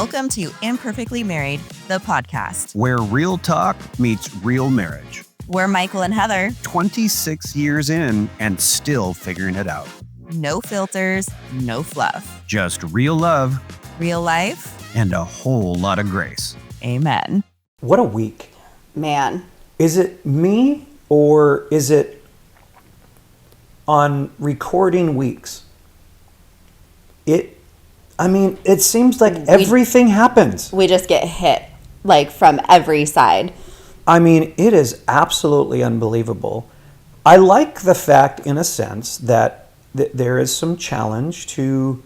Welcome to Imperfectly Married, the podcast, where real talk meets real marriage. We're Michael and Heather, 26 years in and still figuring it out. No filters, no fluff. Just real love, real life, and a whole lot of grace. Amen. What a week. Man. Is it me or is it on recording weeks? It seems like everything happens. We just get hit like from every side. It is absolutely unbelievable. I like the fact, in a sense, that there is some challenge to,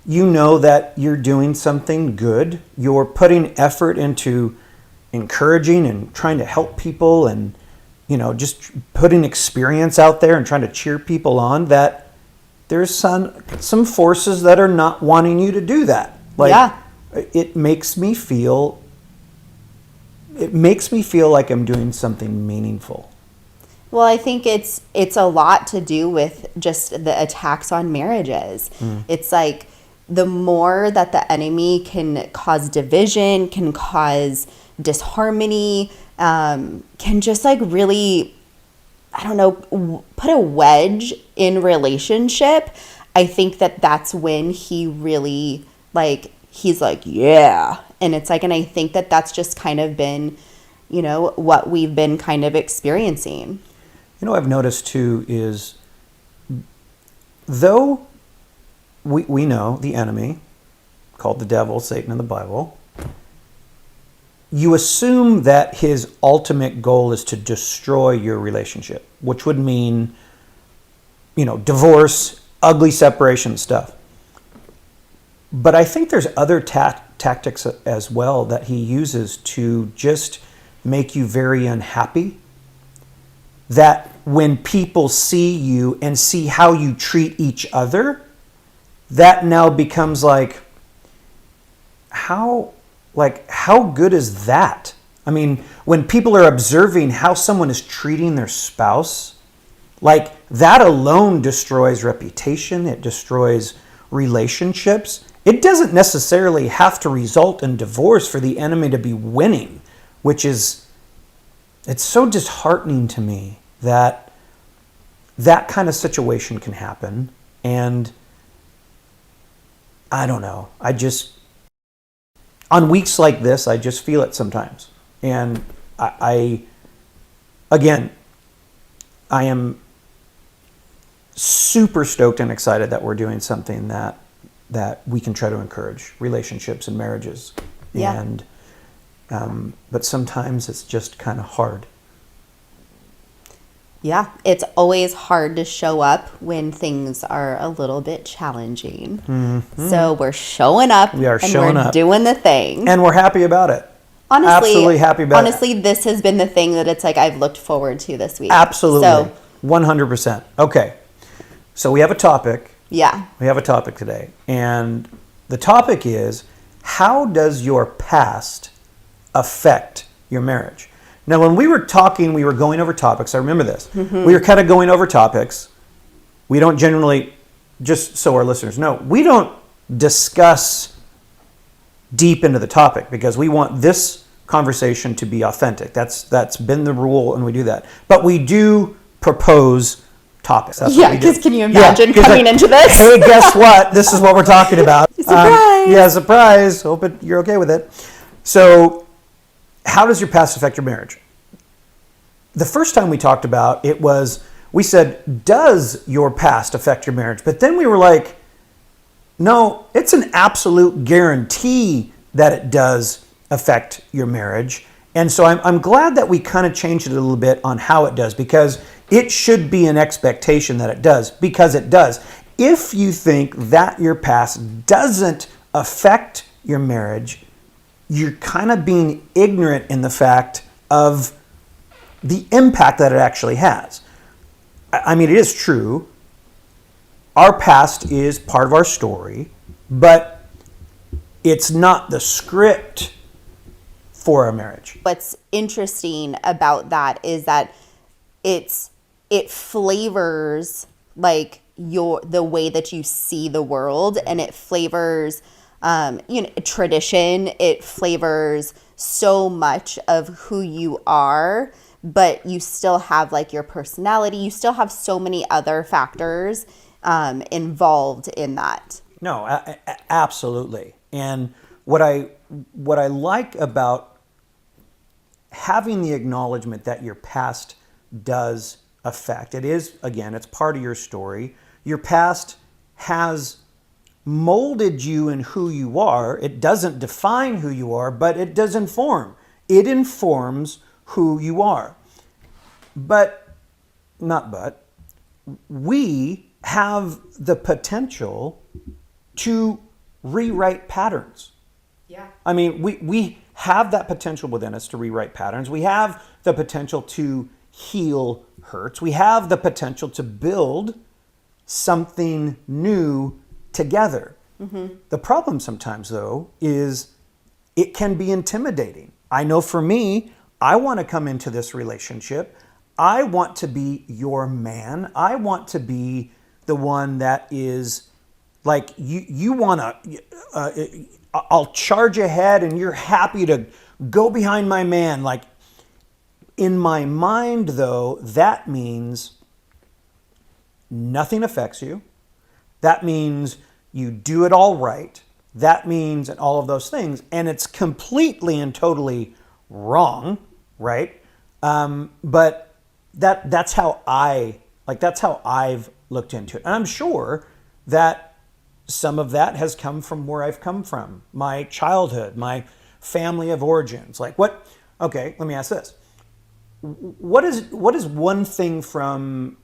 that you're doing something good. You're putting effort into encouraging and trying to help people and, just putting experience out there and trying to cheer people on, that there's some forces that are not wanting you to do that. It makes me feel like I'm doing something meaningful. Well, I think it's a lot to do with just the attacks on marriages. It's like the more that the enemy can cause division, can cause disharmony, can just like really, put a wedge in relationship. I think that's when he really he's like, yeah. And it's like, and I think that's just kind of been, what we've been kind of experiencing. I've noticed too is, though we know the enemy, called the devil, Satan in the Bible, you assume that his ultimate goal is to destroy your relationship, which would mean, divorce, ugly separation stuff. But I think there's other tactics as well that he uses to just make you very unhappy. That when people see you and see how you treat each other, that now becomes how good is that? When people are observing how someone is treating their spouse, that alone destroys reputation, it destroys relationships. It doesn't necessarily have to result in divorce for the enemy to be winning, it's so disheartening to me that kind of situation can happen. And I don't know. On weeks like this, I just feel it sometimes. And I am super stoked and excited that we're doing something that we can try to encourage relationships and marriages. Yeah. And but sometimes it's just kind of hard. Yeah, it's always hard to show up when things are a little bit challenging. Mm-hmm. So we're showing up. We are showing up. Doing the thing. And we're happy about it. Absolutely happy about it. Honestly, this has been the thing that it's like I've looked forward to this week. Absolutely. So 100%. Okay. So we have a topic. Yeah. We have a topic today. And the topic is, how does your past affect your marriage? Now, when we were talking, we were going over topics. I remember this. Mm-hmm. We were kind of going over topics. We don't generally, just so our listeners know, we don't discuss deep into the topic because we want this conversation to be authentic. That's been the rule, and we do that. But we do propose topics. That's yeah, because can you imagine coming into this? Hey, guess what? This is what we're talking about. Surprise! Surprise. Hope you're okay with it. So, how does your past affect your marriage? The first time we talked about it we said, does your past affect your marriage? But then we were like, no, it's an absolute guarantee that it does affect your marriage. And so I'm glad that we kind of changed it a little bit on how it does, because it should be an expectation that it does, because it does. If you think that your past doesn't affect your marriage, you're kind of being ignorant in the fact of the impact that it actually has. It is true. Our past is part of our story, but it's not the script for our marriage. What's interesting about that is that it flavors the way that you see the world, and it flavors tradition. It flavors so much of who you are, but you still have like your personality. You still have so many other factors involved in that. No, absolutely. And what I like about having the acknowledgement that your past does affect, it is, again, it's part of your story. Your past has molded you in who you are. It doesn't define who you are, but it does inform. It informs who you are. We have the potential to rewrite patterns. Yeah. I mean, we have that potential within us to rewrite patterns. We have the potential to heal hurts. We have the potential to build something new together. Mm-hmm. The problem sometimes, though, is it can be intimidating. I know for me, I want to come into this relationship. I want to be your man. I want to be the one that is like, you want to, I'll charge ahead and you're happy to go behind my man. Like, in my mind, though, that means nothing affects you. That means you do it all right. That means and all of those things. And it's completely and totally wrong, right? But that's how that's how I've looked into it. And I'm sure that some of that has come from where I've come from, my childhood, my family of origins. Okay, let me ask this. What is one thing from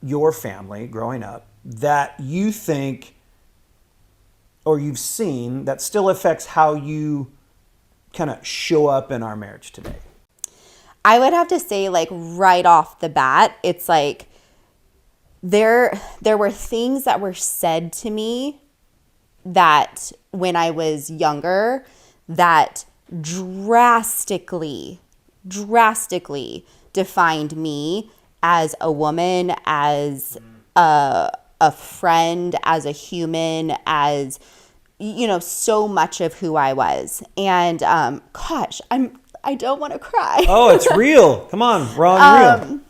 your family growing up that you think or you've seen that still affects how you kind of show up in our marriage today? I would have to say, like, right off the bat, it's like there were things that were said to me that when I was younger that drastically defined me as a woman, as a friend, as a human, as, so much of who I was. And gosh, I don't want to cry. Oh, it's real. Come on, real.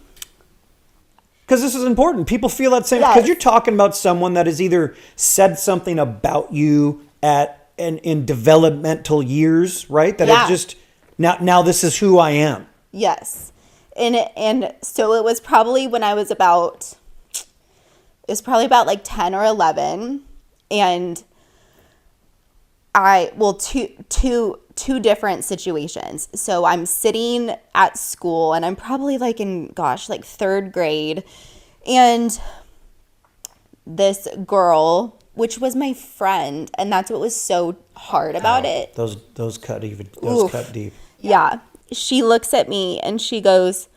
Because this is important. People feel that same, because you're talking about someone that has either said something about you in developmental years, right? That it's just, now this is who I am. Yes. And so it was probably when I was about like 10 or 11. And two different situations. So I'm sitting at school and I'm probably like in, like third grade. And this girl, which was my friend, and that's what was so hard about it. Those cut deep. Yeah. She looks at me and she goes,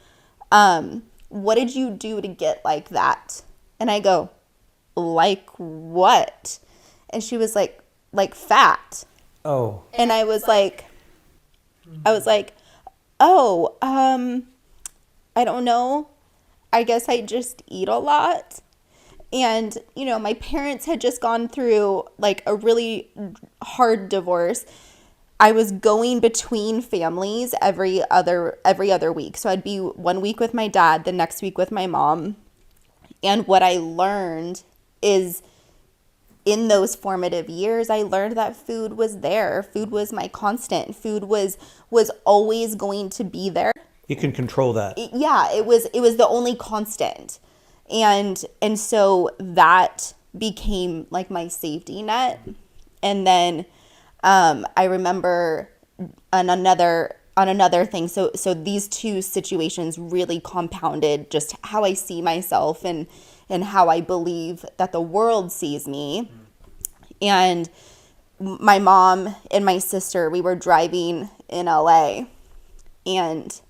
what did you do to get like that? And I go, like what? And she was like fat. Oh. And I was like, oh, I don't know. I guess I just eat a lot. And, my parents had just gone through like a really hard divorce. I was going between families every other week. So I'd be 1 week with my dad, the next week with my mom. And what I learned is, in those formative years, I learned that food was there. Food was my constant. Food was always going to be there. You can control that. It was the only constant. And so that became like my safety net. And then I remember on another thing. So these two situations really compounded just how I see myself and how I believe that the world sees me. And my mom and my sister, we were driving in LA, and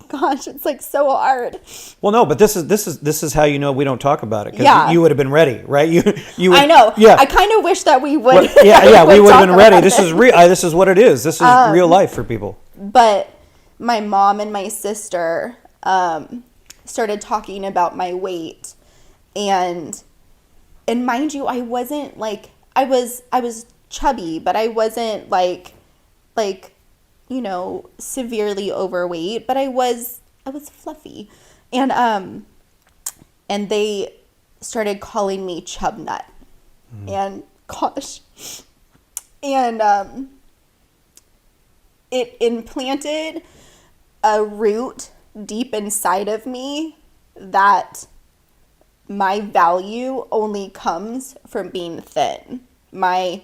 gosh, it's like so hard. Well, no, but this is how we don't talk about it, because you would have been ready, right? You would, I know. Yeah. I kind of wish that we would. We would have been ready. This is real. This is what it is. This is real life for people. But my mom and my sister started talking about my weight, and mind you, I wasn't like I was chubby, but I wasn't like, you know, severely overweight, but I was fluffy. And they started calling me chub nut. And gosh. And it implanted a root deep inside of me that my value only comes from being thin. My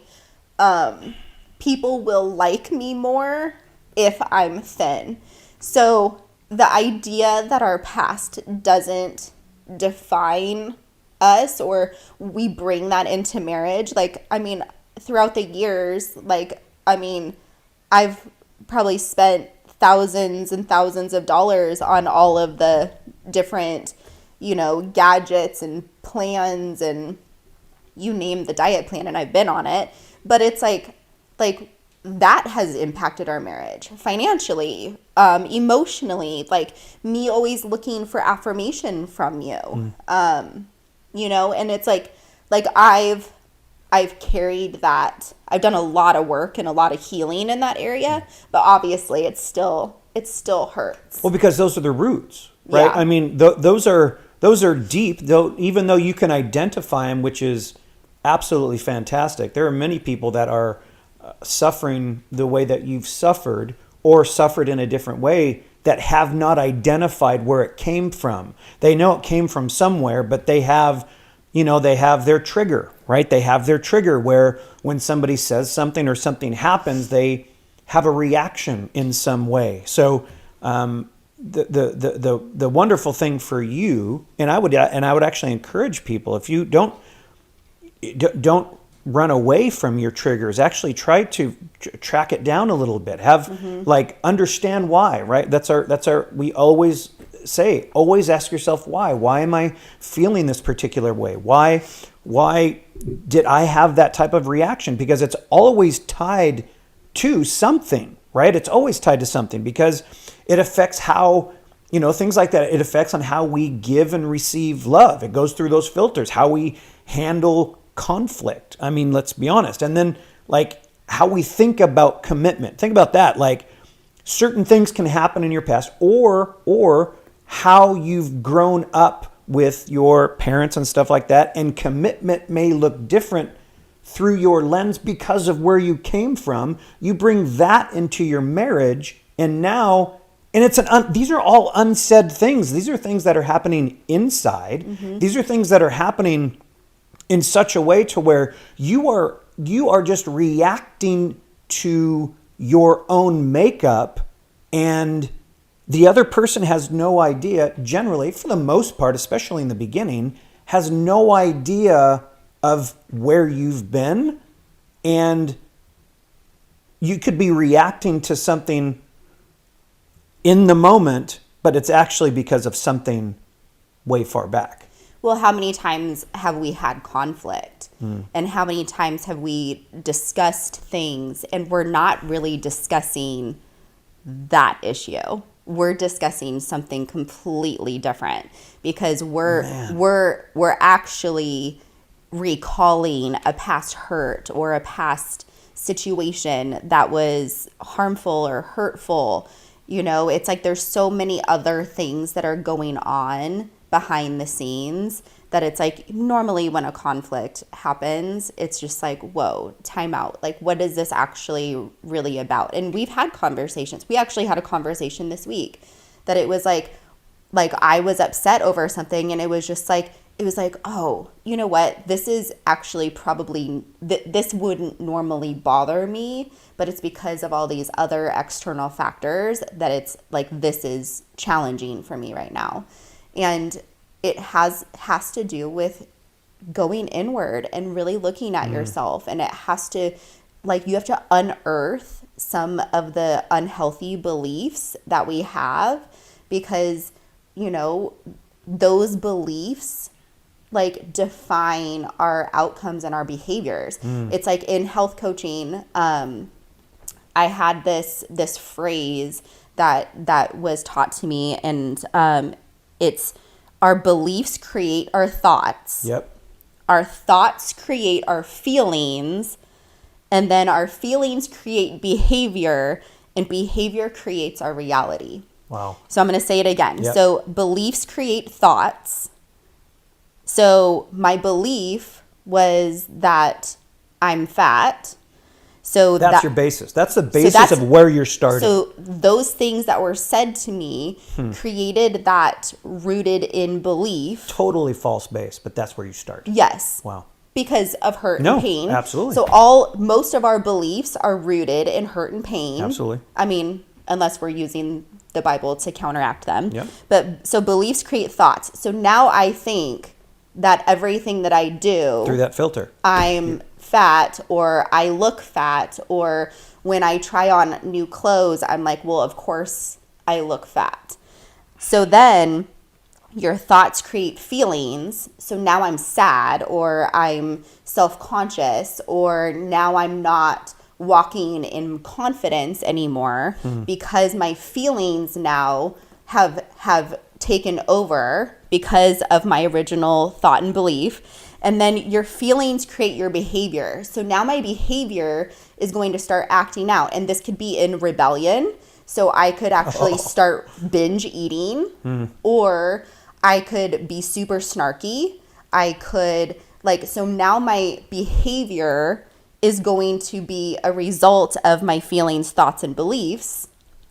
people will like me more if I'm thin. So the idea that our past doesn't define us, or we bring that into marriage, like, I mean, throughout the years, like, I mean, I've probably spent thousands and thousands of dollars on all of the different, you know, gadgets and plans, and you name the diet plan, and I've been on it. But it's like that has impacted our marriage financially, emotionally, like me always looking for affirmation from you, you know, and it's like I've carried that. I've done a lot of work and a lot of healing in that area, but obviously it still hurts. Well, because those are the roots, right? Yeah. I mean, those are deep, though, even though you can identify them, which is absolutely fantastic. There are many people that are suffering the way that you've suffered, or suffered in a different way, that have not identified where it came from. They know it came from somewhere, but they have their trigger, right? They have their trigger where when somebody says something or something happens, they have a reaction in some way. So the wonderful thing for you, and I would actually encourage people, if you don't run away from your triggers, actually try to track it down a little bit. Understand why, right? That's our we always say, always ask yourself why. Why am I feeling this particular way? Why did I have that type of reaction? Because it's always tied to something, right? It's always tied to something, because it affects how, things like that. It affects on how we give and receive love. It goes through those filters, how we handle conflict. I mean, let's be honest. And then how we think about commitment. Think about that. Certain things can happen in your past, or how you've grown up with your parents and stuff like that. And commitment may look different through your lens because of where you came from. You bring that into your marriage, and these are all unsaid things. These are things that are happening inside. Mm-hmm. These are things that are happening in such a way to where you are just reacting to your own makeup, and the other person has no idea, generally, for the most part, especially in the beginning, has no idea of where you've been. And you could be reacting to something in the moment, but it's actually because of something way far back. Well, how many times have we had conflict? And how many times have we discussed things and we're not really discussing that issue? We're discussing something completely different, because we're actually recalling a past hurt or a past situation that was harmful or hurtful. It's like there's so many other things that are going on behind the scenes that it's like, normally when a conflict happens, it's just like, whoa, time out. What is this actually really about? And we've had conversations. We actually had a conversation this week that it was like I was upset over something, and it was like, oh, you know what? This is actually probably, this wouldn't normally bother me, but it's because of all these other external factors that it's like, this is challenging for me right now. And it has to do with going inward and really looking at yourself. And it has to, you have to unearth some of the unhealthy beliefs that we have, because, those beliefs define our outcomes and our behaviors. It's like in health coaching, I had this phrase that was taught to me, and it's, our beliefs create our thoughts. Yep. Our thoughts create our feelings, And then our feelings create behavior, and behavior creates our reality. Wow. So I'm going to say it again. Yep. So beliefs create thoughts. So my belief was that I'm fat. So That's your basis. That's the basis of where you're starting. So those things that were said to me created that rooted in belief. Totally false base, but that's where you start. Yes. Wow. Because of hurt No, and pain. absolutely. So most of our beliefs are rooted in hurt and pain. Absolutely. I mean, unless we're using the Bible to counteract them. Yep. But so beliefs create thoughts. So now I think that everything that I do Through that filter. I'm fat, or I look fat, or when I try on new clothes, I'm like, well, of course I look fat. So then your thoughts create feelings. So now I'm sad, or I'm self-conscious, or now I'm not walking in confidence anymore because my feelings now have taken over because of my original thought and belief. And then your feelings create your behavior. So now my behavior is going to start acting out. And this could be in rebellion. So I could actually start binge eating, or I could be super snarky. I could so now my behavior is going to be a result of my feelings, thoughts, and beliefs.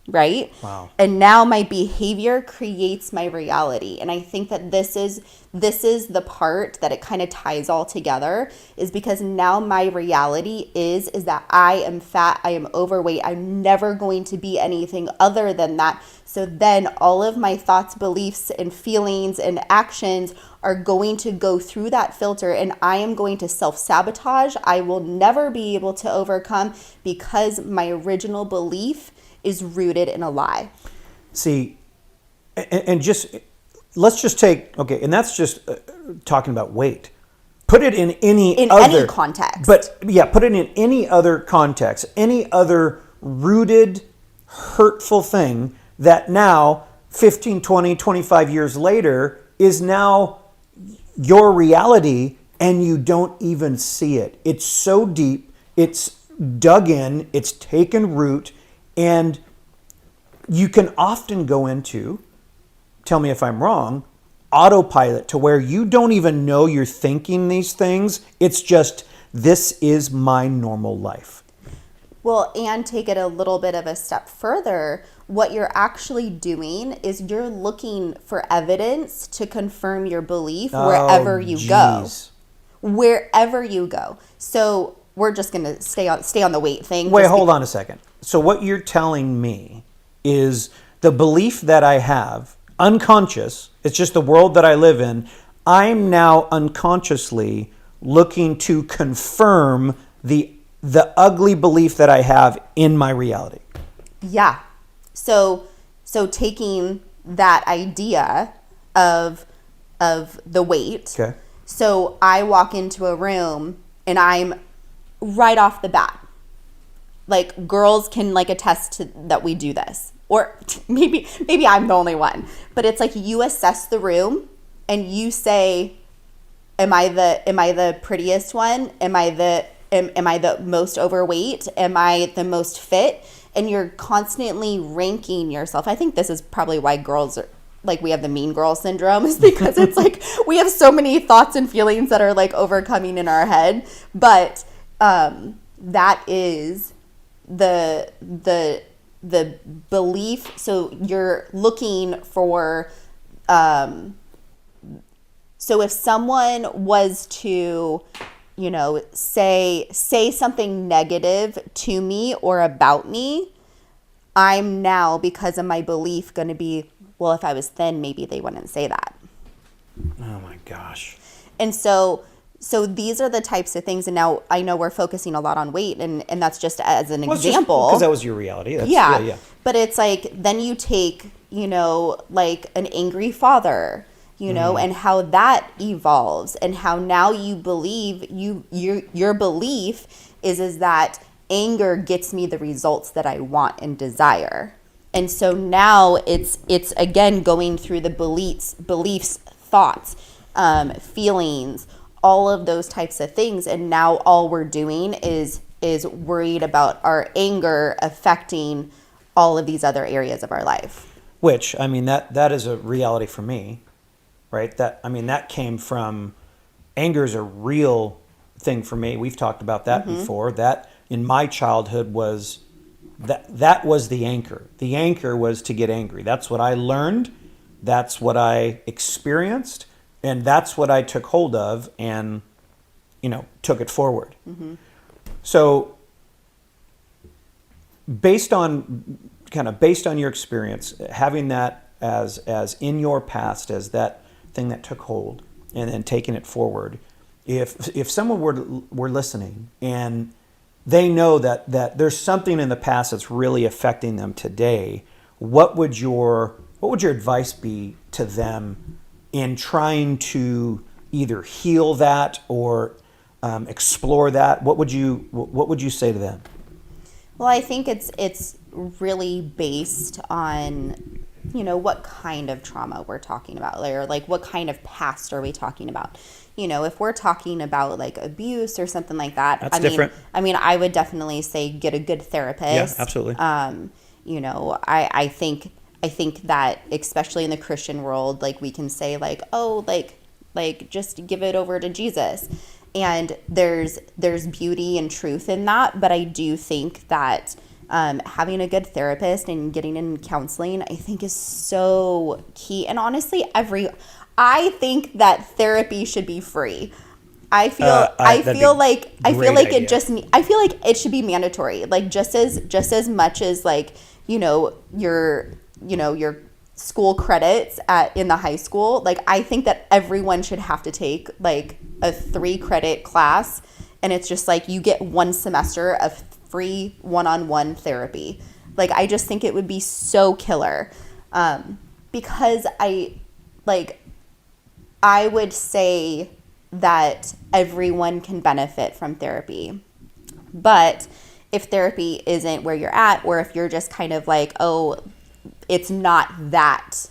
Right? Wow. And now my behavior creates my reality. And I think that this is the part that it kind of ties all together, is because now my reality is that I am fat, I am overweight, I'm never going to be anything other than that. So then all of my thoughts, beliefs, and feelings and actions are going to go through that filter, and I am going to self-sabotage. I will never be able to overcome because my original belief is rooted in a lie. See, and let's just take, okay, and that's just talking about weight. Put it in any context. But yeah, put it in any other context, any other rooted, hurtful thing that now 15, 20, 25 years later is now your reality, and you don't even see it. It's so deep, it's dug in, it's taken root. And you can often go into, tell me if I'm wrong, autopilot, to where you don't even know you're thinking these things. It's just, this is my normal life. Well, and take it a little bit of a step further, what you're actually doing is you're looking for evidence to confirm your belief wherever you go. Wherever you go. So we're just going to stay on the weight thing. Wait, hold on a second. So what you're telling me is the belief that I have, unconscious, it's just the world that I live in, I'm now unconsciously looking to confirm the ugly belief that I have in my reality. Yeah. So taking that idea of the weight. Okay. So I walk into a room and I'm right off the bat. Like, girls can attest to that we do this. Or maybe I'm the only one. But it's like you assess the room and you say, am I the prettiest one? Am I the most overweight? Am I the most fit? And you're constantly ranking yourself. I think this is probably why girls are we have the mean girl syndrome, is because it's like we have so many thoughts and feelings that are overcoming in our head. But that is the belief. So you're looking for so if someone was to say something negative to me or about me, I'm now, because of my belief, going to be, well, if I was thin, maybe they wouldn't say that. Oh my gosh. And so these are the types of things. And now I know we're focusing a lot on weight, and that's just as an example. Because that was your reality. Yeah. But it's then you take, an angry father, and how that evolves, and how now you believe your belief is that anger gets me the results that I want and desire. And so now it's again going through the beliefs, thoughts, feelings, all of those types of things. And now all we're doing is is worried about our anger affecting all of these other areas of our life. Which, I mean, that is a reality for me, right? That came from, anger is a real thing for me. We've talked about that before. That in my childhood was, that was the anchor. The anchor was to get angry. That's what I learned. That's what I experienced. And that's what I took hold of and, took it forward. So based on your experience, having that as in your past, as that thing that took hold, and then taking it forward, if someone were listening and they know that there's something in the past that's really affecting them today, what would your advice be to them in trying to either heal that or explore that? What would you say to them? Well, I think it's really based on, what kind of trauma we're talking about, or like what kind of past are we talking about? If we're talking about like abuse or something like that, That's different. I would definitely say get a good therapist. Yeah, absolutely. I think that especially in the Christian world, like we can say like, oh, like just give it over to Jesus. And there's beauty and truth in that. But I do think that having a good therapist and getting in counseling, I think is so key. And honestly, I think that therapy should be free. I feel like it should be mandatory. Like just as much as like, your school credits in the high school. Like I think that everyone should have to take like a 3-credit class, and it's just like you get 1 semester of free one-on-one therapy. Like I just think it would be so killer, because I would say that everyone can benefit from therapy. But if therapy isn't where you're at, or if you're just kind of like, oh, it's not that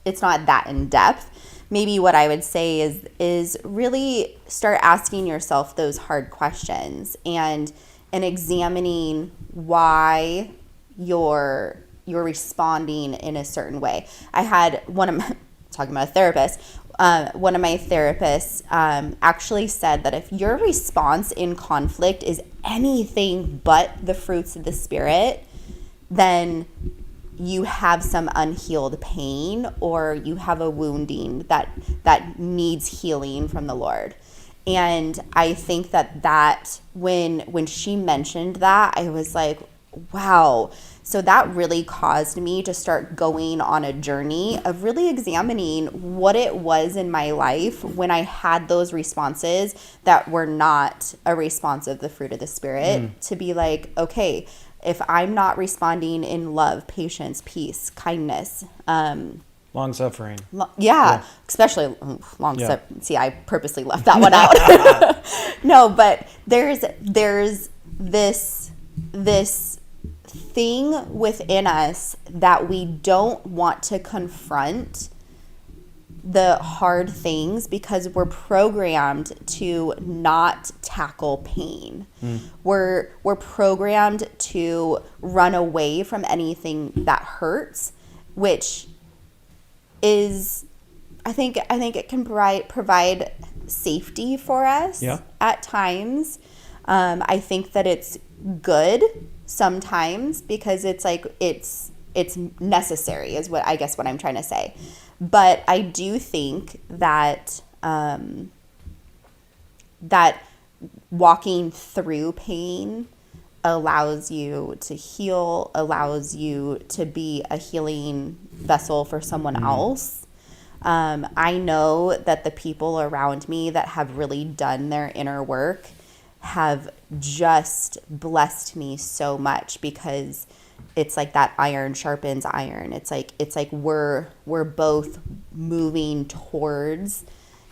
in depth, maybe what I would say is really start asking yourself those hard questions and examining why you're responding in a certain way. I had talking about a therapist, one of my therapists actually said that if your response in conflict is anything but the fruits of the Spirit, then you have some unhealed pain, or you have a wounding that needs healing from the Lord. And I think that when she mentioned that, I was like, wow. So that really caused me to start going on a journey of really examining what it was in my life when I had those responses that were not a response of the fruit of the Spirit, to be like, okay, if I'm not responding in love, patience, peace, kindness, long suffering. Especially long suffering. See, I purposely left that one out. No, but there's this thing within us that we don't want to confront the hard things because we're programmed to not tackle pain. We're programmed to run away from anything that hurts, which is, I think it can provide safety for us at times. I think that it's good sometimes because it's like it's necessary is what I'm trying to say. But I do think that that walking through pain allows you to heal, allows you to be a healing vessel for someone else. I know that the people around me that have really done their inner work have just blessed me so much, because it's like that iron sharpens iron. It's like we're both moving towards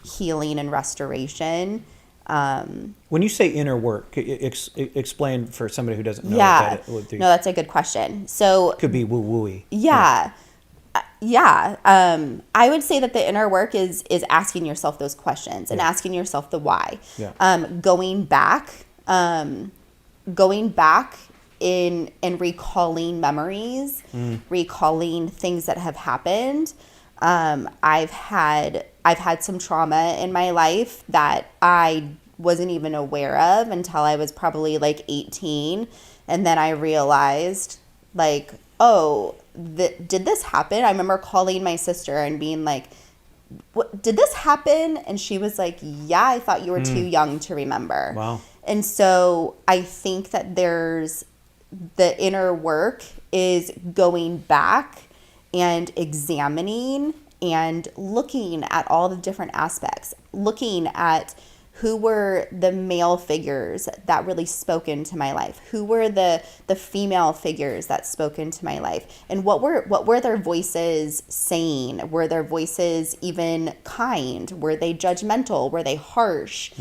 healing and restoration. When you say inner work, explain for somebody who doesn't know. No, that's a good question. So could be woo-wooey. Yeah. I would say that the inner work is asking yourself those questions and asking yourself the why. Going back going back in and recalling memories, recalling things that have happened. I've had some trauma in my life that I wasn't even aware of until I was probably like 18. And then I realized, like, oh, did this happen? I remember calling my sister and being like, what, did this happen? And she was like, yeah, I thought you were too young to remember. Wow. And so I think that there's the inner work is going back and examining and looking at all the different aspects, looking at who were the male figures that really spoke into my life, who were the female figures that spoke into my life, and what were their voices saying? Were their voices even kind? Were they judgmental? Were they harsh?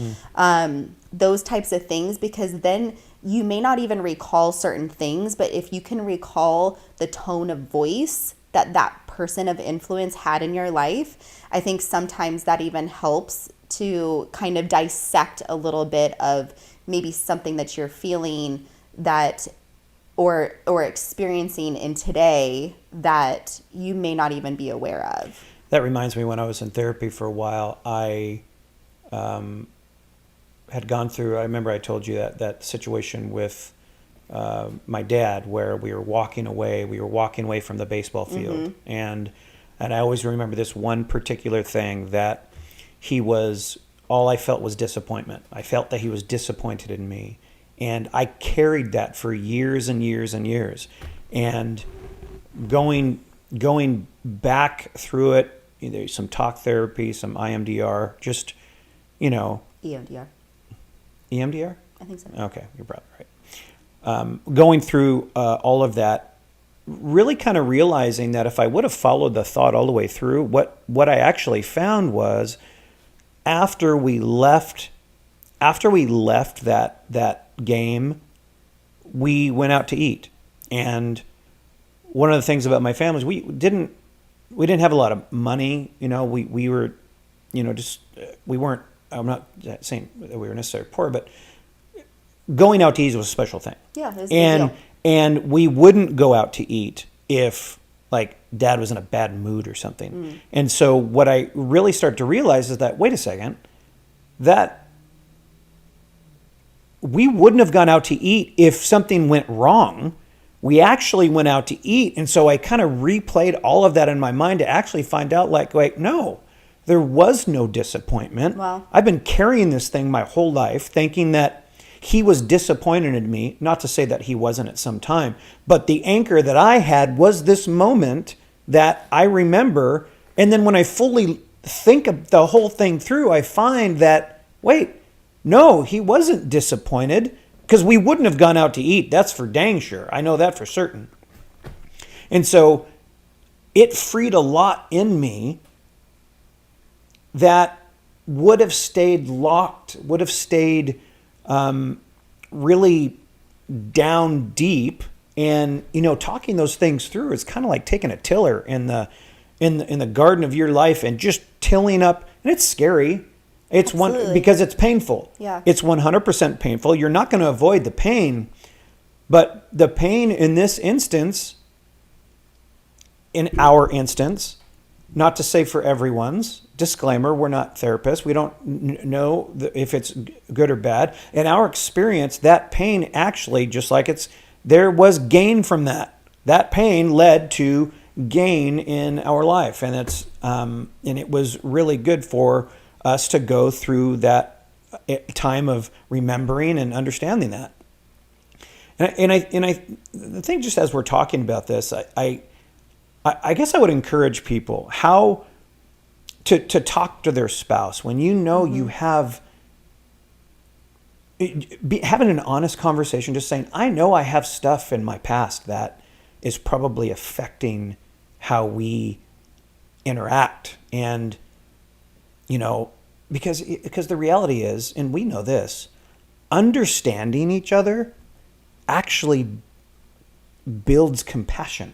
Those types of things, because then you may not even recall certain things, but if you can recall the tone of voice that person of influence had in your life, I think sometimes that even helps to kind of dissect a little bit of maybe something that you're feeling that or experiencing in today that you may not even be aware of. That reminds me, when I was in therapy for a while, I had gone through, I remember I told you that situation with my dad, where we were walking away from the baseball field. And I always remember this one particular thing, that all I felt was disappointment. I felt that he was disappointed in me. And I carried that for years and years and years. And going back through it, either some talk therapy, some IMDR, just, EMDR. EMDR? I think so. Okay, you're probably right. Going through all of that, really kind of realizing that if I would have followed the thought all the way through, what I actually found was, after we left that game, we went out to eat. And one of the things about my family is we didn't have a lot of money. We were, we weren't, I'm not saying that we were necessarily poor, but going out to eat was a special thing. Yeah, it was a big deal. And we wouldn't go out to eat if, like, Dad was in a bad mood or something. And so what I really start to realize is that, wait a second, that we wouldn't have gone out to eat if something went wrong. We actually went out to eat. And so I kind of replayed all of that in my mind to actually find out, like, wait, no, there was no disappointment. Wow. I've been carrying this thing my whole life, thinking that he was disappointed in me. Not to say that he wasn't at some time, but the anchor that I had was this moment that I remember. And then when I fully think of the whole thing through, I find that, wait, no, he wasn't disappointed, because we wouldn't have gone out to eat. That's for dang sure. I know that for certain. And so it freed a lot in me that would have stayed locked, would have stayed really down deep. And, talking those things through is kind of like taking a tiller in the garden of your life and just tilling up. And it's scary. It's Absolutely. because it's painful. Yeah. It's 100% painful. You're not going to avoid the pain, but the pain in this instance, in our instance, not to say for everyone's, disclaimer, we're not therapists. We don't know if it's good or bad. In our experience, that pain actually, just like there was gain from that. That pain led to gain in our life. And and it was really good for us to go through that time of remembering and understanding that. And the thing, just as we're talking about this, I guess I would encourage people how to talk to their spouse when you have having an honest conversation, just saying, I know I have stuff in my past that is probably affecting how we interact. And because the reality is, and we know this, understanding each other actually builds compassion.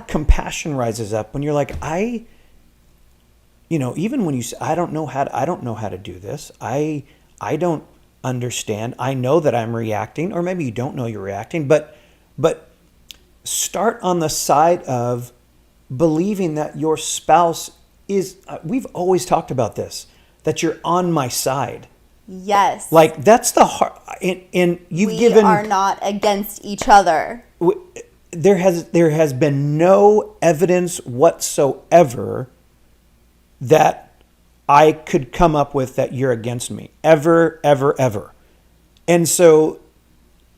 Compassion rises up when you're like, even when you say, I don't know how to do this. I don't understand. I know that I'm reacting, or maybe you don't know you're reacting, but start on the side of believing that your spouse is, we've always talked about this, that you're on my side. Yes. Like that's the heart. And you've we given. are not against each other. There has been no evidence whatsoever that I could come up with that you're against me. Ever, ever, ever. And so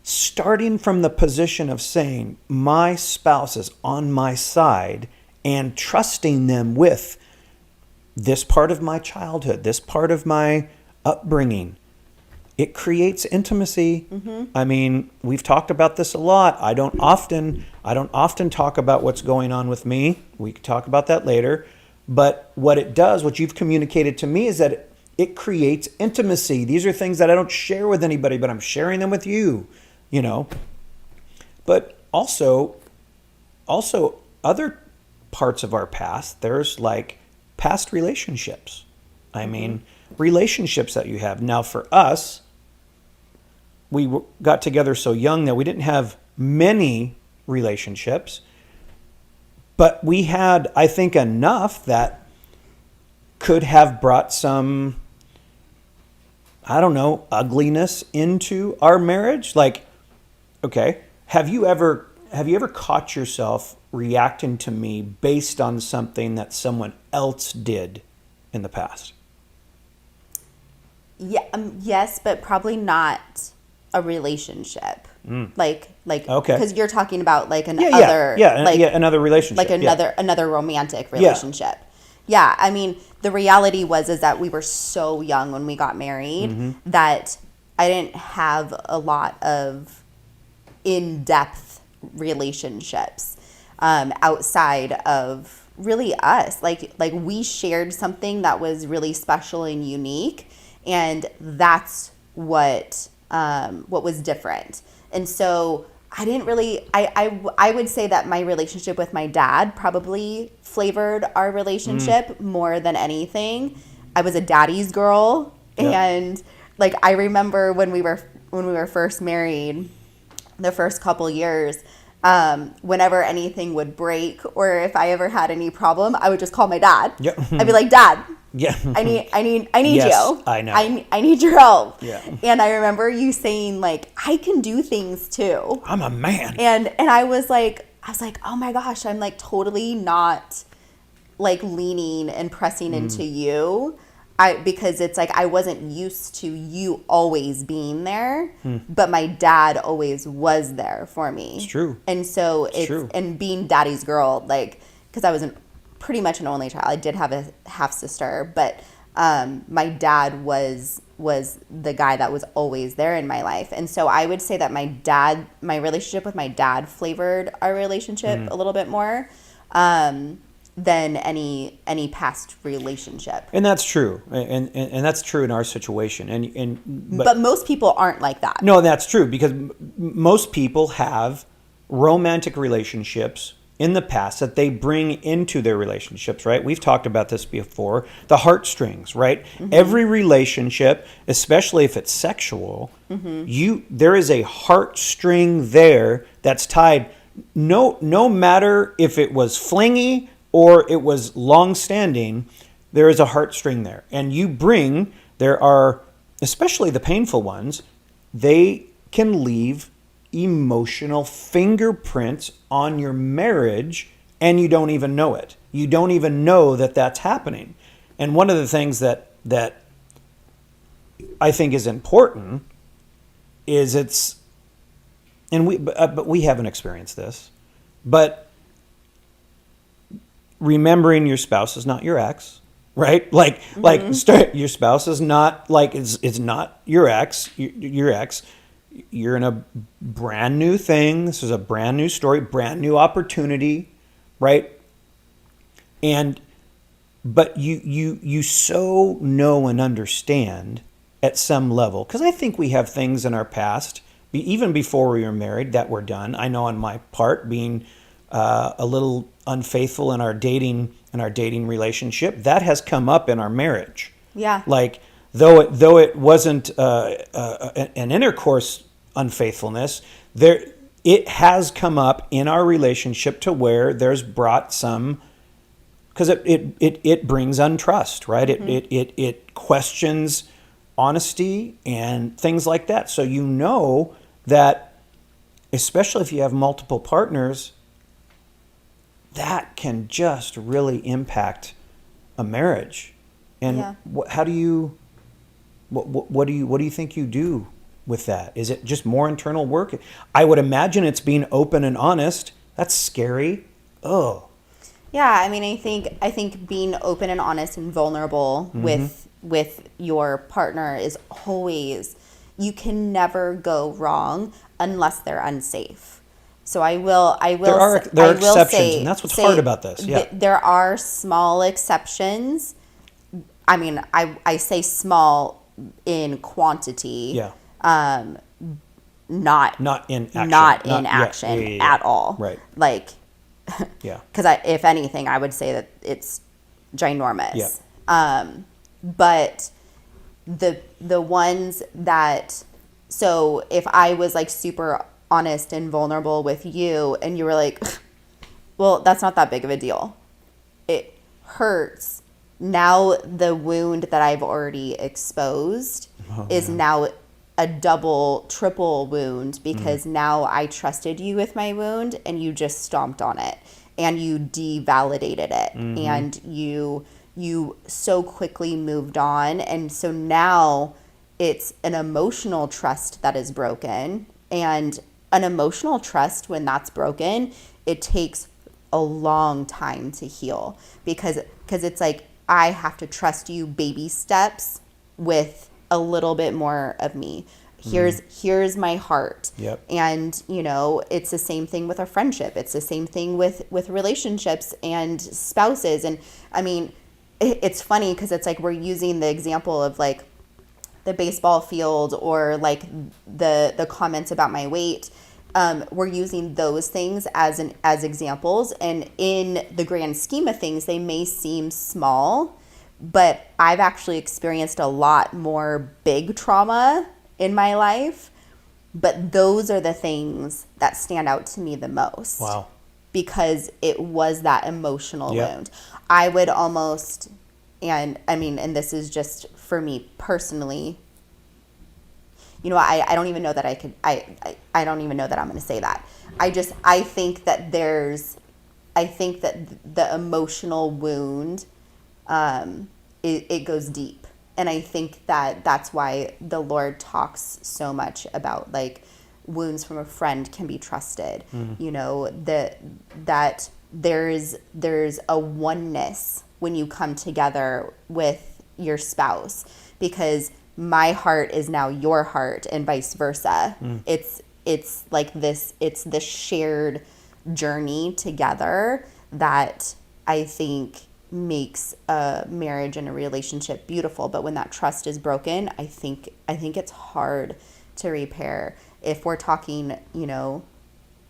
starting from the position of saying my spouse is on my side and trusting them with this part of my childhood, this part of my upbringing, it creates intimacy. I mean, we've talked about this a lot. I don't often talk about what's going on with me. We can talk about that later. But what it does, what you've communicated to me, is that it creates intimacy. These are things that I don't share with anybody, but I'm sharing them with you, you know. But also other parts of our past, there's like past relationships. I mean, relationships that you have. Now for us, we got together so young that we didn't have many relationships, but we had, I think, enough that could have brought some, I don't know, ugliness into our marriage. Like, okay, have you ever caught yourself reacting to me based on something that someone else did in the past? Yeah, yes, but probably not a relationship. Like Okay. because you're talking about like Another relationship, like another romantic relationship. Yeah, I mean, the reality is that we were so young when we got married that I didn't have a lot of in-depth relationships outside of really us. Like we shared something that was really special and unique, and that's what was different. And so I didn't really, I would say that my relationship with my dad probably flavored our relationship more than anything. I was a daddy's girl. Yeah. And like, I remember when we were first married, the first couple years, whenever anything would break or if I ever had any problem, I would just call my dad. Yep. I'd be like, Dad, Yeah. I need Yes, you. I know. I need your help. Yeah. And I remember you saying like, I can do things too. I'm a man. And I was like, oh my gosh, I'm like totally not like leaning and pressing into you. Because it's like I wasn't used to you always being there, but my dad always was there for me. It's true. And so it's true. and being daddy's girl, like, because I was pretty much an only child. I did have a half sister, but my dad was the guy that was always there in my life. And so I would say that my relationship with my dad flavored our relationship a little bit more than any past relationship. And that's true. And that's true in our situation. But most people aren't like that. No, that's true, because most people have romantic relationships in the past that they bring into their relationships, right? We've talked about this before, the heartstrings, right? Every relationship, especially if it's sexual, there is a heartstring there that's tied, no matter if it was flingy or it was long-standing, there is a heartstring there. And there are, especially the painful ones, they can leave emotional fingerprints on your marriage, and you don't even know it. You don't even know that that's happening. And one of the things that I think is important is but we haven't experienced this, but remembering your spouse is not your ex, right? Your spouse is not like it's not your ex. Your ex. You're in a brand new thing. This is a brand new story, brand new opportunity, right? But you so know and understand at some level, because I think we have things in our past, even before we were married, that were done. I know on my part, being a little unfaithful in our dating relationship, that has come up in our marriage. Yeah. Like though it wasn't an intercourse unfaithfulness, it has come up in our relationship to where there's brought some, because it brings untrust, right? It questions honesty and things like that. So you know that, especially if you have multiple partners, that can just really impact a marriage. And Yeah. how do you, what do you think you do with that? Is it just more internal work? I would imagine it's being open and honest. That's scary. Oh, Yeah, I mean, I think being open and honest and vulnerable with your partner is always, you can never go wrong unless they're unsafe. So I will there are exceptions, say, and that's what's hard about this. Yeah, there are small exceptions. I mean, I say small in quantity. Yeah. Not in action. Not in action yeah. at all. Right. Like, Yeah. because if anything, I would say that it's ginormous. Yeah. But the ones that, so if I was like super honest and vulnerable with you and you were like, well, that's not that big of a deal. It hurts. Now the wound that I've already exposed is now a double, triple wound, because now I trusted you with my wound and you just stomped on it and you devalidated it and you so quickly moved on. And so now it's an emotional trust that is broken, and an emotional trust, when that's broken, it takes a long time to heal, because it's like, I have to trust you baby steps with a little bit more of me. Here's my heart. Yep. And, you know, it's the same thing with a friendship. It's the same thing with relationships and spouses. And I mean, it's funny because it's like we're using the example of like the baseball field or like the comments about my weight. We're using those things as examples, and in the grand scheme of things, they may seem small, but I've actually experienced a lot more big trauma in my life. But those are the things that stand out to me the most. Wow. Because it was that emotional Yep. wound. I would almost, and I mean, and this is just for me personally, you know, I don't even know that I could, I don't even know that I'm going to say that. I think that the emotional wound, it goes deep. And I think that that's why the Lord talks so much about like wounds from a friend can be trusted. You know, that there's a oneness when you come together with your spouse, because my heart is now your heart and vice versa. It's like this, it's this shared journey together that I think makes a marriage and a relationship beautiful. But when that trust is broken, I think it's hard to repair. If we're talking, you know,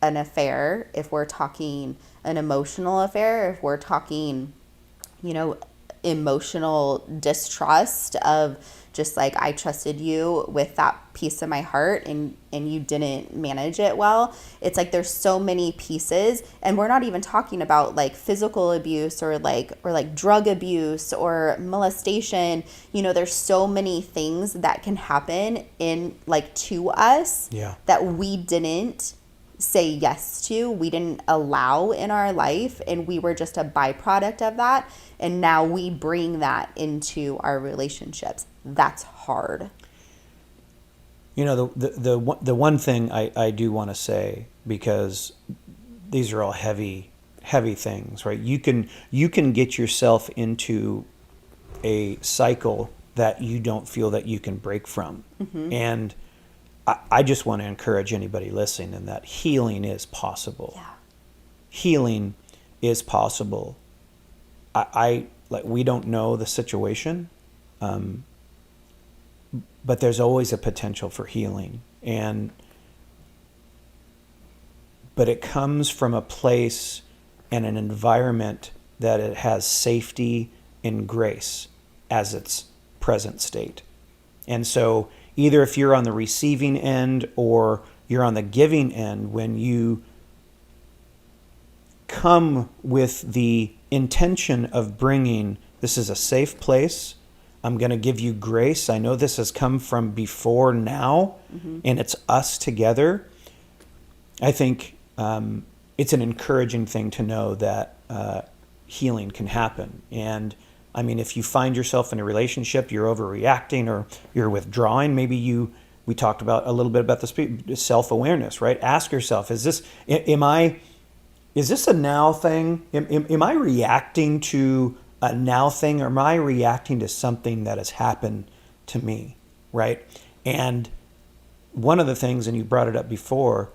an affair, if we're talking an emotional affair, if we're talking, you know, emotional distrust of just like, I trusted you with that piece of my heart and you didn't manage it well. It's like there's so many pieces, and we're not even talking about like physical abuse or like drug abuse or molestation. You know, there's so many things that can happen in like to us that we didn't say yes to, we didn't allow in our life, and we were just a byproduct of that. And now we bring that into our relationships. That's hard. You know, the one thing I do want to say, because these are all heavy things, right? You can get yourself into a cycle that you don't feel that you can break from. And I just want to encourage anybody listening in that healing is possible. Yeah. Healing is possible. I like, we don't know the situation, but there's always a potential for healing, but it comes from a place and an environment that it has safety and grace as its present state. And so either if you're on the receiving end or you're on the giving end, when you come with the intention of bringing, this is a safe place, I'm going to give you grace, I know this has come from before now, and it's us together, I think it's an encouraging thing to know that healing can happen. And I mean, if you find yourself in a relationship, you're overreacting or you're withdrawing, maybe we talked about a little bit about this self-awareness, right? Ask yourself, is this a now thing? Am I reacting to a now thing, or am I reacting to something that has happened to me, right? And one of the things, and you brought it up before,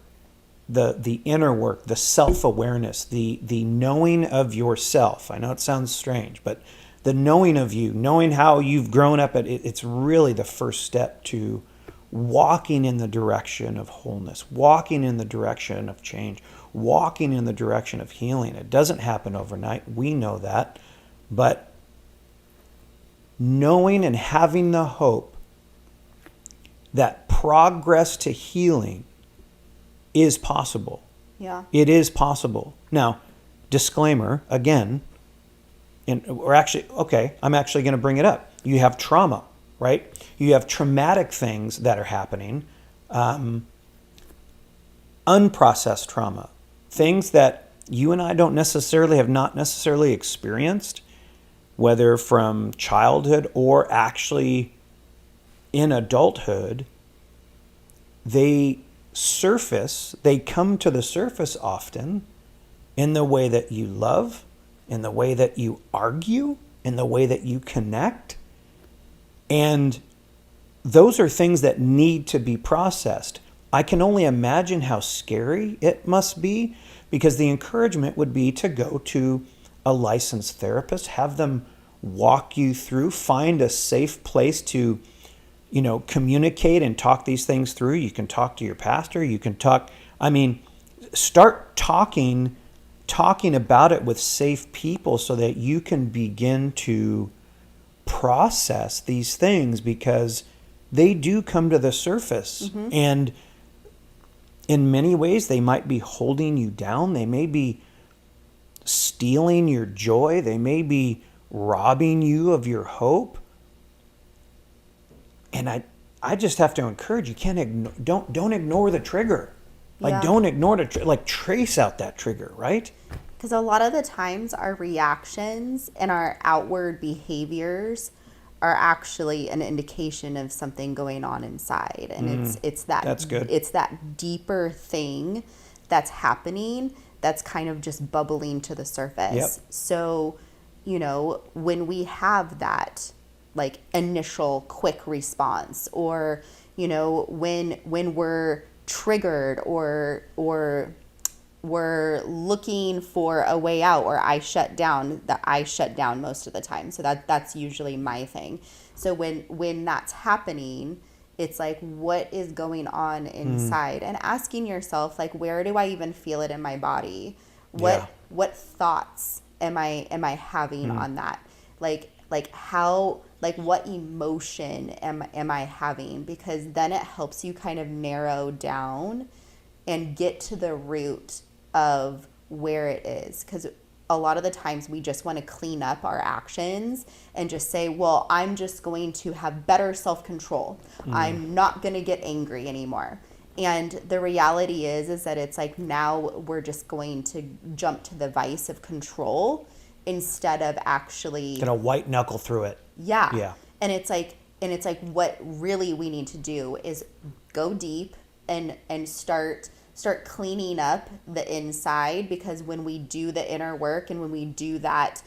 the inner work, the self-awareness, the knowing of yourself. I know it sounds strange, but the knowing of you, knowing how you've grown up, it's really the first step to walking in the direction of wholeness, walking in the direction of change, walking in the direction of healing. It doesn't happen overnight. We know that. But knowing and having the hope that progress to healing is possible. Yeah. It is possible. Now, disclaimer, again, I'm actually going to bring it up. You have trauma, right? You have traumatic things that are happening, unprocessed trauma, things that you and I have not necessarily experienced, whether from childhood or actually in adulthood. They come to the surface often in the way that you love, in the way that you argue, in the way that you connect. And those are things that need to be processed. I can only imagine how scary it must be, because the encouragement would be to go to a licensed therapist, have them walk you through, find a safe place to, communicate and talk these things through. You can talk to your pastor, start talking about it with safe people so that you can begin to process these things, because they do come to the surface. Mm-hmm. And in many ways, they might be holding you down. They may be stealing your joy. They may be robbing you of your hope. And I just have to encourage you, don't ignore the trigger. Don't ignore trace out that trigger, right? Because a lot of the times our reactions and our outward behaviors are actually an indication of something going on inside. And it's that that's good. It's that deeper thing that's happening that's kind of just bubbling to the surface. Yep. So, when we have that initial quick response, or, when we're triggered or we're looking for a way out, or I shut down most of the time. So that's usually my thing. So when that's happening, it's what is going on inside, and asking yourself, where do I even feel it in my body? What thoughts am I having on that? What emotion am I having? Because then it helps you kind of narrow down and get to the root of where it is. Because a lot of the times we just want to clean up our actions and just say, well, I'm just going to have better self-control. I'm not going to get angry anymore. And the reality is that it's now we're just going to jump to the vice of control instead of actually gonna white knuckle through it. Yeah. And it's what really we need to do is go deep and start cleaning up the inside, because when we do the inner work and when we do that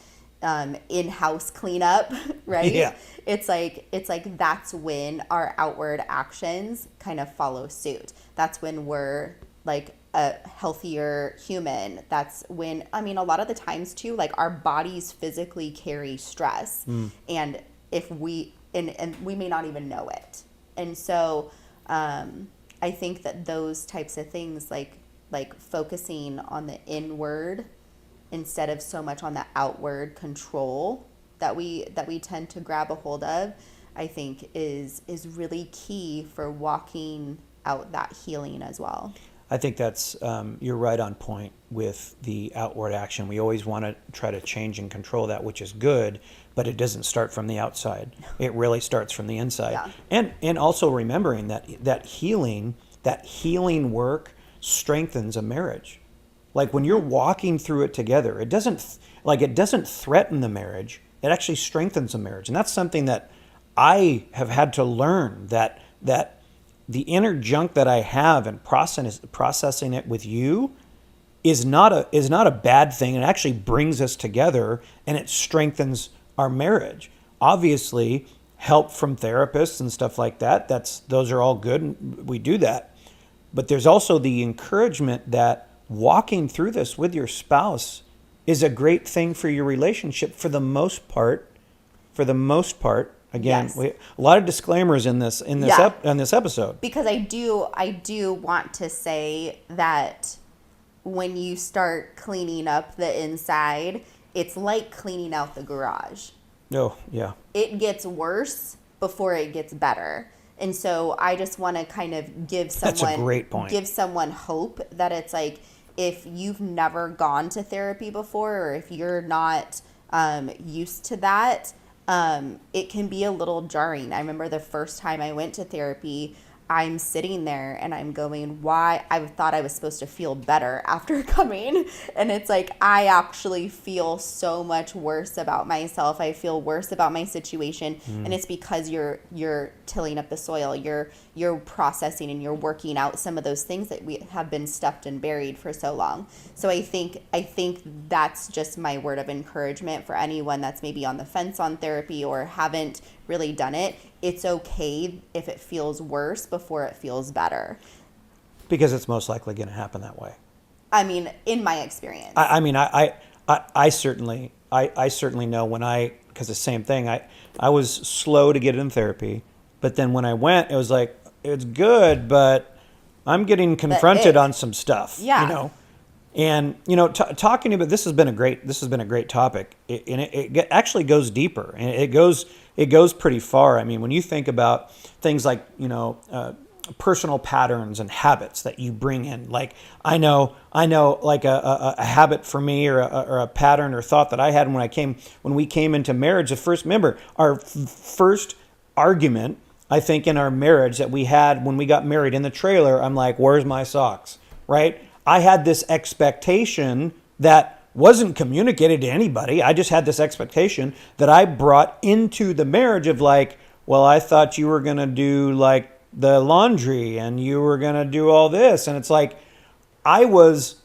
in-house cleanup, right? Yeah. It's that's when our outward actions kind of follow suit. That's when we're a healthier human. That's when, a lot of the times too, our bodies physically carry stress, and if we may not even know it. And so I think that those types of things, like focusing on the inward instead of so much on the outward control that we tend to grab a hold of, I think is really key for walking out that healing as well. I think that's, you're right on point with the outward action. We always want to try to change and control that, which is good, but it doesn't start from the outside. It really starts from the inside. Yeah. And also remembering that healing work strengthens a marriage. Like when you're walking through it together, it doesn't threaten the marriage. It actually strengthens the marriage. And that's something that I have had to learn, that the inner junk that I have and processing it with you is not a bad thing. It actually brings us together and it strengthens our marriage. Obviously, help from therapists and stuff like that, those are all good, and we do that. But there's also the encouragement that walking through this with your spouse is a great thing for your relationship for the most part. Again, Yes. a lot of disclaimers in this episode. Because I do want to say that when you start cleaning up the inside, it's like cleaning out the garage. Oh, yeah. It gets worse before it gets better. And so I just want to kind of give someone That's a great point. Give someone hope that it's like, if you've never gone to therapy before, or if you're not used to that, it can be a little jarring. I remember the first time I went to therapy, I'm sitting there and I'm going, why? I thought I was supposed to feel better after coming. And it's like, I actually feel so much worse about myself. I feel worse about my situation. And it's because you're tilling up the soil. You're processing and you're working out some of those things that we have been stuffed and buried for so long. So I think that's just my word of encouragement for anyone that's maybe on the fence on therapy or haven't really done it. It's okay if it feels worse before it feels better. Because it's most likely going to happen that way. I mean, in my experience. I certainly know because the same thing, I was slow to get in therapy, but then when I went, it was like, it's good, but I'm getting confronted on some stuff, Yeah. And talking about this has been a great topic, and it actually goes deeper, and it goes pretty far. I mean, when you think about things like personal patterns and habits that you bring in, like I know like a habit for me or a pattern or thought that I had when we came into marriage. Our first argument, I think, in our marriage that we had when we got married in the trailer, I'm like, where's my socks, right? I had this expectation that wasn't communicated to anybody. I just had this expectation that I brought into the marriage of like, well, I thought you were going to do like the laundry and you were going to do all this. And it's like, I was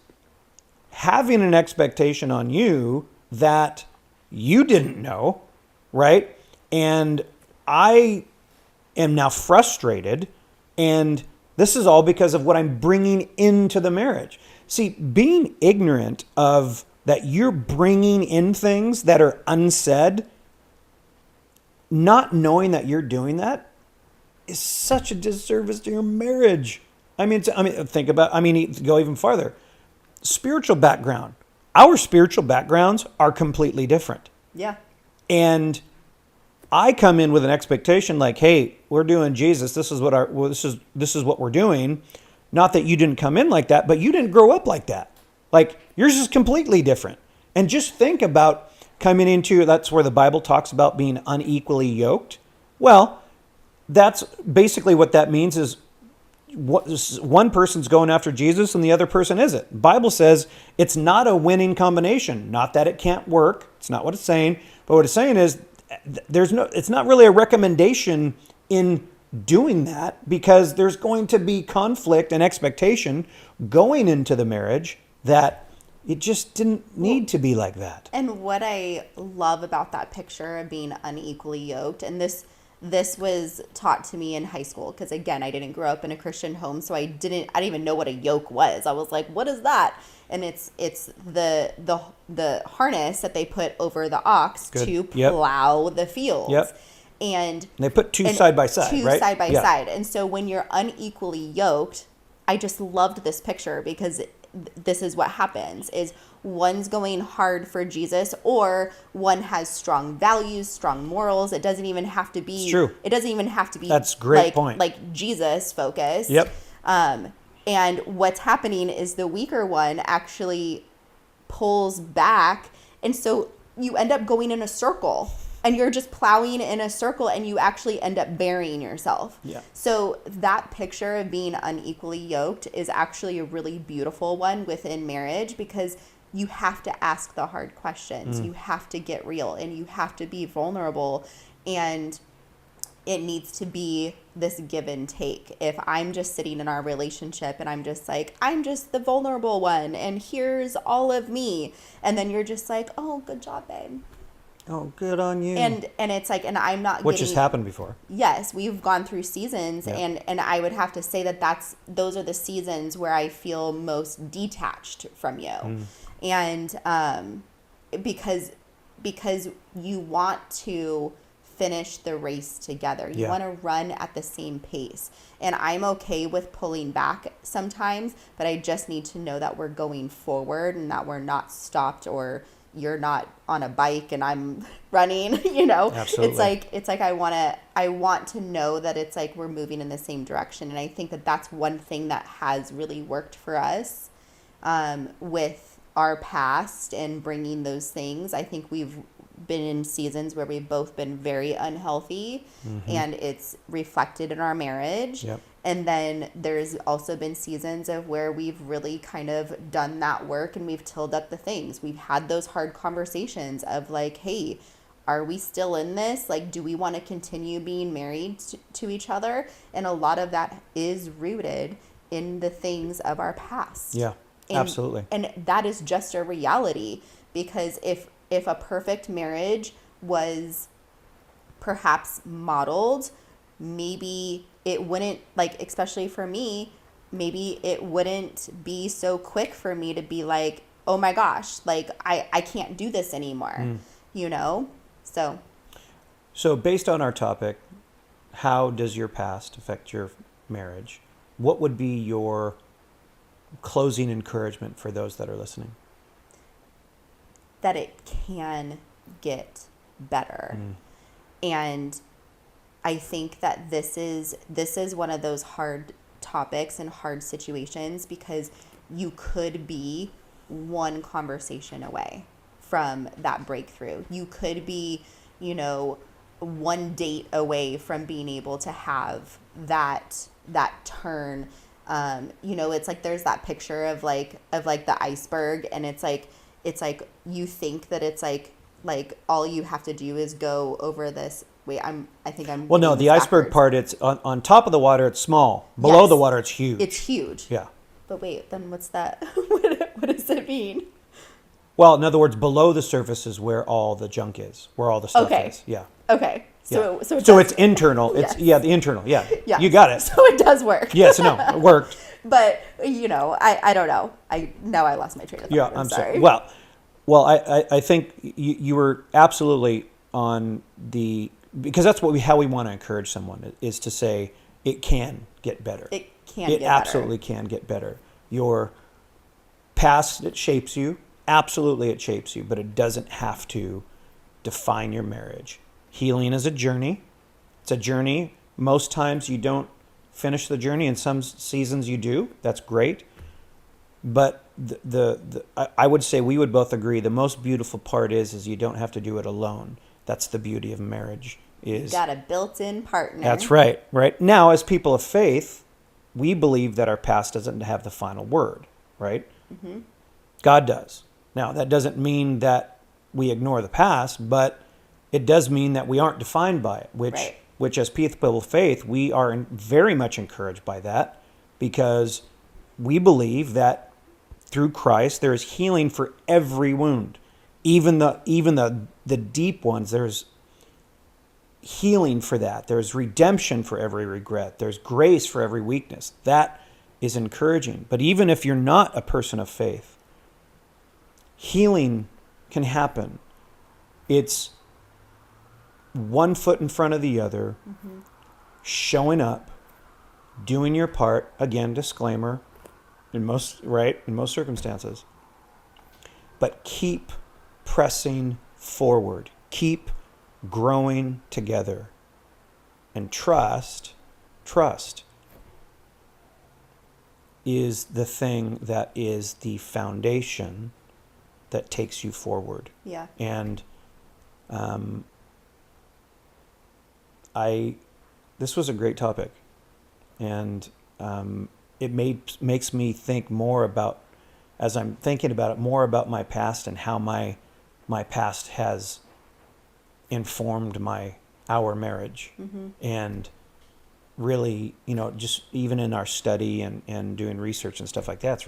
having an expectation on you that you didn't know, right? And I am now frustrated, and this is all because of what I'm bringing into the marriage. See, being ignorant of that you're bringing in things that are unsaid, not knowing that you're doing that is such a disservice to your marriage. Go even farther. Spiritual background. Our spiritual backgrounds are completely different. Yeah. And I come in with an expectation like, hey, we're doing Jesus. This is what we're doing. Not that you didn't come in like that, but you didn't grow up like that. Like yours is completely different. And just think about coming into, that's where the Bible talks about being unequally yoked. Well, that's basically what that means is one person's going after Jesus and the other person isn't. The Bible says it's not a winning combination. Not that it can't work. It's not what it's saying. But what it's saying is it's not really a recommendation in doing that, because there's going to be conflict and expectation going into the marriage that it just didn't need to be like that. And what I love about that picture of being unequally yoked, and this was taught to me in high school, because again, I didn't grow up in a Christian home, so I didn't even know what a yoke was. I was like, what is that? And it's the harness that they put over the ox to plow the fields. Yep. And they put two side by side, right? Side. And so when you're unequally yoked, I just loved this picture because this is what happens is one's going hard for Jesus, or one has strong values, strong morals. It doesn't even have to be, It's true. It doesn't even have to be, That's a great like, point. like Jesus focused. Yep. And what's happening is the weaker one actually pulls back. And so you end up going in a circle, and you're just plowing in a circle, and you actually end up burying yourself. Yeah. So that picture of being unequally yoked is actually a really beautiful one within marriage, because you have to ask the hard questions. You have to get real, and you have to be vulnerable, and it needs to be this give and take. If I'm just sitting in our relationship and I'm just like, I'm just the vulnerable one, and here's all of me, and then you're just like, oh, good job, babe. Oh, good on you. And it's like, and I'm not Which getting, has happened before. yes, we've gone through seasons, Yeah. and I would have to say that those are the seasons where I feel most detached from you. And because you want to finish the race together. You Yeah. want to run at the same pace. And I'm okay with pulling back sometimes, but I just need to know that we're going forward and that we're not stopped, or you're not on a bike and I'm running, you know. Absolutely. It's like I want to know that it's like we're moving in the same direction. And I think that that's one thing that has really worked for us with our past and bringing those things. I think we've been in seasons where we've both been very unhealthy, and it's reflected in our marriage. Yep. And then there's also been seasons of where we've really kind of done that work, and we've tilled up the things. We've had those hard conversations of like, hey, are we still in this? Like, do we want to continue being married to each other? And a lot of that is rooted in the things of our past. Yeah, absolutely. And that is just a reality, because if a perfect marriage was perhaps modeled, maybe it wouldn't, like, especially for me, maybe it wouldn't be so quick for me to be like, oh my gosh, like I can't do this anymore, you know? So based on our topic, how does your past affect your marriage? What would be your closing encouragement for those that are listening? that it can get better. And I think that this is one of those hard topics and hard situations, because you could be one conversation away from that breakthrough. You could be, one date away from being able to have that turn. It's like there's that picture of the iceberg, and it's like you think that it's like all you have to do is go over this. Wait, I think I'm. Well, no, doing the this iceberg backwards. part, it's on top of the water, it's small. Below Yes. the water, it's huge. It's huge. Yeah. But wait, then what's that? What does it mean? Well, in other words, below the surface is where all the junk is, where all the stuff Okay. is. Yeah. Okay. Yeah. So It's internal. It's Yes. the internal. Yeah. Yeah. You got it. So it does work. Yes, no, it worked. But I don't know. Now I lost my train of thought. Yeah, I'm sorry. Well, I think you were absolutely on because that's how we want to encourage someone, is to say it can get better. It can It get absolutely can get better. Your past, it shapes you. Absolutely, it shapes you, but it doesn't have to define your marriage. Healing is a journey. It's a journey. Most times you don't finish the journey. In some seasons you do. That's great. But I would say we would both agree the most beautiful part is you don't have to do it alone. That's the beauty of marriage. You got a built-in partner. That's right. Right. Now, as people of faith, we believe that our past doesn't have the final word, right? Mm-hmm. God does. Now, that doesn't mean that we ignore the past, but it does mean that we aren't defined by it, which as people of faith, we are very much encouraged by that, because we believe that through Christ, there is healing for every wound. Even the deep ones, there's healing for that. There's redemption for every regret. There's grace for every weakness. That is encouraging. But even if you're not a person of faith, healing can happen. It's one foot in front of the other, showing up, doing your part. Again, disclaimer, in most circumstances. But keep pressing forward. Keep growing together. And trust is the thing that is the foundation that takes you forward. Yeah. And this was a great topic, and it makes me think more about, as I'm thinking about it, more about my past and how my past has informed our marriage. Mm-hmm. And really, just even in our study and doing research and stuff like that,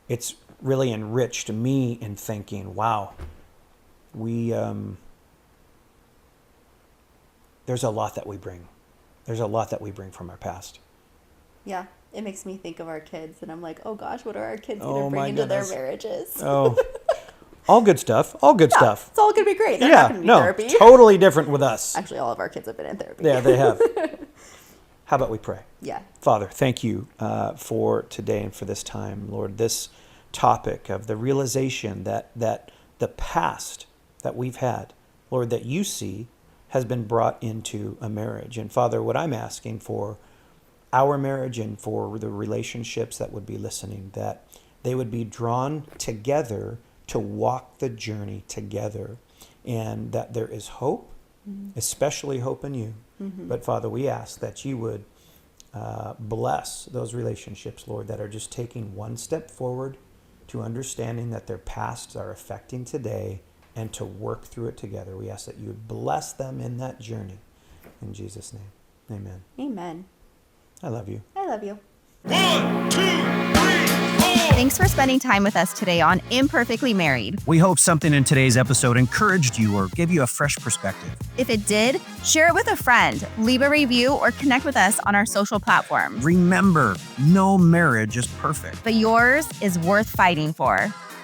it's really enriched me in thinking, wow, there's a lot that we bring. There's a lot that we bring from our past. Yeah. It makes me think of our kids, and I'm like, oh gosh, what are our kids Oh, going to my bring into their goodness. marriages? Oh, all good stuff. All good stuff. It's all going to be great. They're not going to need therapy. Totally different with us. Actually, all of our kids have been in therapy. Yeah, they have. How about we pray? Yeah. Father, thank you for today and for this time, Lord. This topic of the realization that the past that we've had, Lord, that you see has been brought into a marriage. And Father, what I'm asking for our marriage and for the relationships that would be listening, that they would be drawn together to walk the journey together, and that there is hope, especially hope in you. Mm-hmm. But Father, we ask that you would bless those relationships, Lord, that are just taking one step forward to understanding that their pasts are affecting today and to work through it together. We ask that you would bless them in that journey. In Jesus' name, amen. Amen. I love you. I love you. 1, 2, 3, 4. Thanks for spending time with us today on Imperfectly Married. We hope something in today's episode encouraged you or gave you a fresh perspective. If it did, share it with a friend, leave a review, or connect with us on our social platforms. Remember, no marriage is perfect. But yours is worth fighting for.